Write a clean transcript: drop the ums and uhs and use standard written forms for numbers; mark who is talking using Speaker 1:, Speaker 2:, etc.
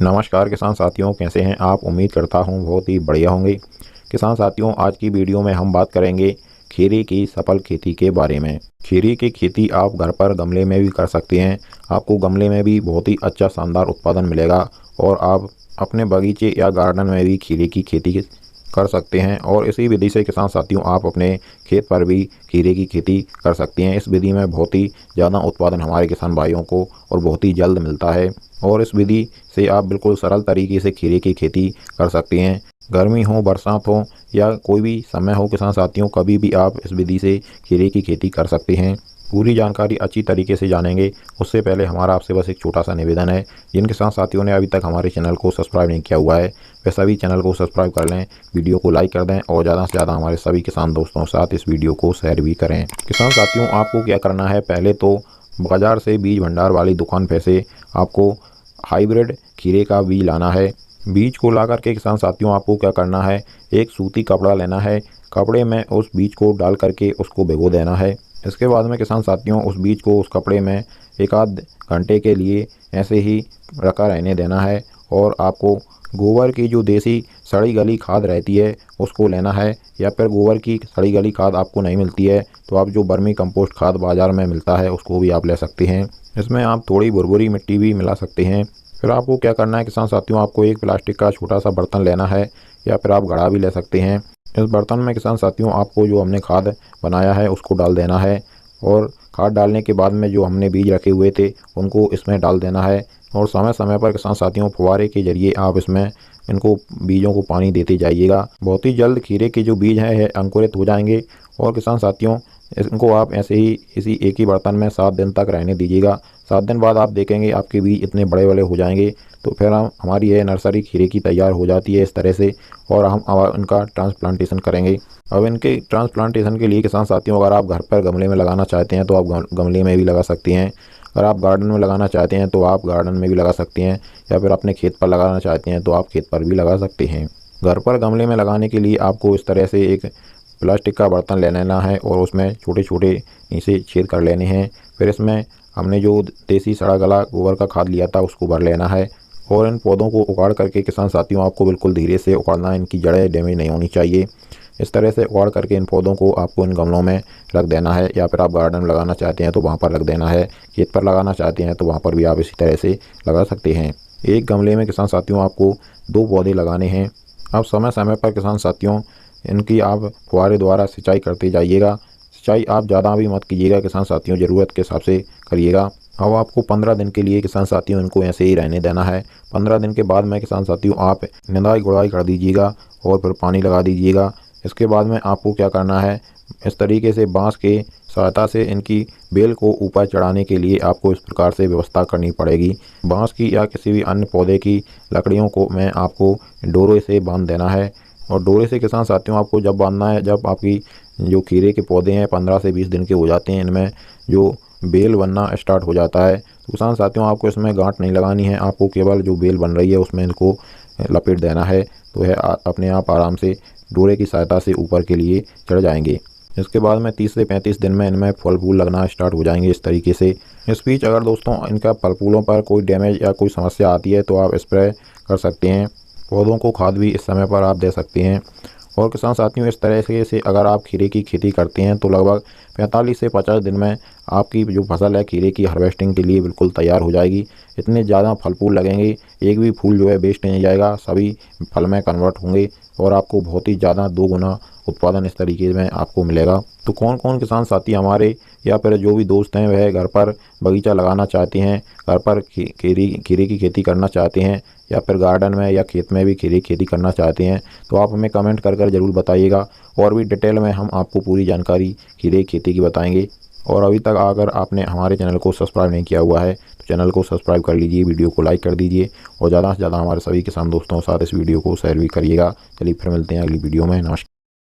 Speaker 1: नमस्कार किसान साथियों, कैसे हैं आप। उम्मीद करता हूं बहुत ही बढ़िया होंगे। किसान साथियों, आज की वीडियो में हम बात करेंगे खीरे की सफल खेती के बारे में। खीरे की खेती आप घर पर गमले में भी कर सकते हैं। आपको गमले में भी बहुत ही अच्छा शानदार उत्पादन मिलेगा और आप अपने बगीचे या गार्डन में भी खीरे की खेती कर सकते हैं। और इसी विधि से किसान साथियों आप अपने खेत पर भी खीरे की खेती कर सकते हैं। इस विधि में बहुत ही ज़्यादा उत्पादन हमारे किसान भाइयों को और बहुत ही जल्द मिलता है। और इस विधि से आप बिल्कुल सरल तरीके से खीरे की खेती कर सकते हैं। गर्मी हो, बरसात हो या कोई भी समय हो, किसान साथियों कभी भी आप इस विधि से खीरे की खेती कर सकते हैं। पूरी जानकारी अच्छी तरीके से जानेंगे उससे पहले हमारा आपसे बस एक छोटा सा निवेदन है। जिन किसान साथियों ने अभी तक हमारे चैनल को सब्सक्राइब नहीं किया हुआ है वे सभी चैनल को सब्सक्राइब कर लें, वीडियो को लाइक कर दें और ज़्यादा से ज़्यादा हमारे सभी किसान दोस्तों के साथ इस वीडियो को शेयर भी करें। किसान साथियों, आपको क्या करना है, पहले तो बाज़ार से बीज भंडार वाली दुकान पे से आपको हाइब्रिड खीरे का बीज लाना है। बीज को ला करके किसान साथियों आपको क्या करना है, एक सूती कपड़ा लेना है। कपड़े में उस बीज को डाल करके उसको भिगो देना है। इसके बाद में किसान साथियों उस बीज को उस कपड़े में एक आध घंटे के लिए ऐसे ही रखा रहने देना है। और आपको गोबर की जो देसी सड़ी गली खाद रहती है उसको लेना है, या फिर गोबर की सड़ी गली खाद आपको नहीं मिलती है तो आप जो वर्मी कंपोस्ट खाद बाज़ार में मिलता है उसको भी आप ले सकते हैं। इसमें आप थोड़ी भुरभुरी मिट्टी भी मिला सकते हैं। फिर आपको क्या करना है किसान साथियों, आपको एक प्लास्टिक का छोटा सा बर्तन लेना है या फिर आप घड़ा भी ले सकते हैं। इस बर्तन में किसान साथियों आपको जो हमने खाद बनाया है उसको डाल देना है। और खाद डालने के बाद में जो हमने बीज रखे हुए थे उनको इसमें डाल देना है। और समय समय पर किसान साथियों फुहारे के जरिए आप इसमें इनको बीजों को पानी देते जाइएगा। बहुत ही जल्द खीरे के जो बीज हैं अंकुरित हो जाएंगे। और किसान साथियों इनको आप ऐसे ही इसी एक ही बर्तन में 7 दिन तक रहने दीजिएगा। 7 दिन बाद आप देखेंगे आपके बीज इतने बड़े बड़े हो जाएंगे। तो फिर हम हमारी यह नर्सरी खीरे की तैयार हो जाती है इस तरह से। और हम अब इनका ट्रांसप्लांटेशन करेंगे। अब इनके ट्रांसप्लांटेशन के लिए किसान साथियों अगर आप घर पर गमले में लगाना चाहते हैं तो आप गमले में भी लगा सकते हैं। अगर आप गार्डन में लगाना चाहते हैं तो आप गार्डन में भी लगा सकते हैं, या फिर अपने खेत पर लगाना चाहते हैं तो आप खेत पर भी लगा सकते हैं। घर पर गमले में लगाने के लिए आपको इस तरह से एक प्लास्टिक का बर्तन ले लेना है और उसमें छोटे छोटे नीचे छेद कर लेने हैं। फिर इसमें हमने जो देसी सड़ा गला गोबर का खाद लिया था उसको भर लेना है। और इन पौधों को उखाड़ करके किसान साथियों आपको बिल्कुल धीरे से उखाड़ना है, इनकी जड़ें डैमेज नहीं होनी चाहिए। इस तरह से उखाड़ करके इन पौधों को आपको इन गमलों में रख देना है, या फिर आप गार्डन में लगाना चाहते हैं तो वहाँ पर रख देना है। खेत पर लगाना चाहते हैं तो वहाँ पर भी आप इसी तरह से लगा सकते हैं। एक गमले में किसान साथियों आपको 2 पौधे लगाने हैं। अब समय समय पर किसान साथियों इनकी आप फुहारे द्वारा सिंचाई करते जाइएगा। सिंचाई आप ज़्यादा भी मत कीजिएगा किसान साथियों, ज़रूरत के हिसाब से करिएगा। अब आपको 15 दिन के लिए किसान साथियों इनको ऐसे ही रहने देना है। 15 दिन के बाद में किसान साथियों आप निंदाई गुड़ाई कर दीजिएगा और फिर पानी लगा दीजिएगा। इसके बाद में आपको क्या करना है, इस तरीके से बांस के सहायता से इनकी बेल को ऊपर चढ़ाने के लिए आपको इस प्रकार से व्यवस्था करनी पड़ेगी। बांस की या किसी भी अन्य पौधे की लकड़ियों को में आपको डोरे से बांध देना है। और डोरे से किसान साथियों आपको जब बांधना है जब आपकी जो खीरे के पौधे हैं 15 से 20 दिन के हो जाते हैं, इनमें जो बेल बनना स्टार्ट हो जाता है, तो किसान साथियों आपको इसमें गांठ नहीं लगानी है। आपको केवल जो बेल बन रही है उसमें इनको लपेट देना है, तो यह अपने आप आराम से डोरे की सहायता से ऊपर के लिए चढ़ जाएंगे। इसके बाद में 30 से 35 दिन में इनमें फल फूल लगना स्टार्ट हो जाएंगे इस तरीके से। इस बीच अगर दोस्तों इनका फल फूलों पर कोई डैमेज या कोई समस्या आती है तो आप स्प्रे कर सकते हैं। पौधों को खाद भी इस समय पर आप दे सकते हैं। और किसान साथियों इस तरह से अगर आप खीरे की खेती करते हैं तो लगभग 45 से 50 दिन में आपकी जो फसल है खीरे की हार्वेस्टिंग के लिए बिल्कुल तैयार हो जाएगी। इतने ज़्यादा फल फूल लगेंगे, एक भी फूल जो है वेस्ट नहीं जाएगा, सभी फल में कन्वर्ट होंगे और आपको बहुत ही ज़्यादा 2 गुना उत्पादन इस तरीके में आपको मिलेगा। तो कौन कौन किसान साथी हमारे या फिर जो भी दोस्त हैं वह घर पर बगीचा लगाना चाहते हैं, घर पर खीरे की खेती करना चाहते हैं, या फिर गार्डन में या खेत में भी खीरे की खेती करना चाहते हैं, तो आप हमें कमेंट कर ज़रूर बताइएगा। और भी डिटेल में हम आपको पूरी जानकारी खीरे की खेती की बताएंगे। और अभी तक अगर आपने हमारे चैनल को सब्सक्राइब नहीं किया हुआ है तो चैनल को सब्सक्राइब कर लीजिए, वीडियो को लाइक कर दीजिए और ज़्यादा से ज़्यादा हमारे सभी किसान दोस्तों के साथ इस वीडियो को शेयर भी करिएगा। चलिए फिर मिलते हैं अगली वीडियो में। नमस्कार।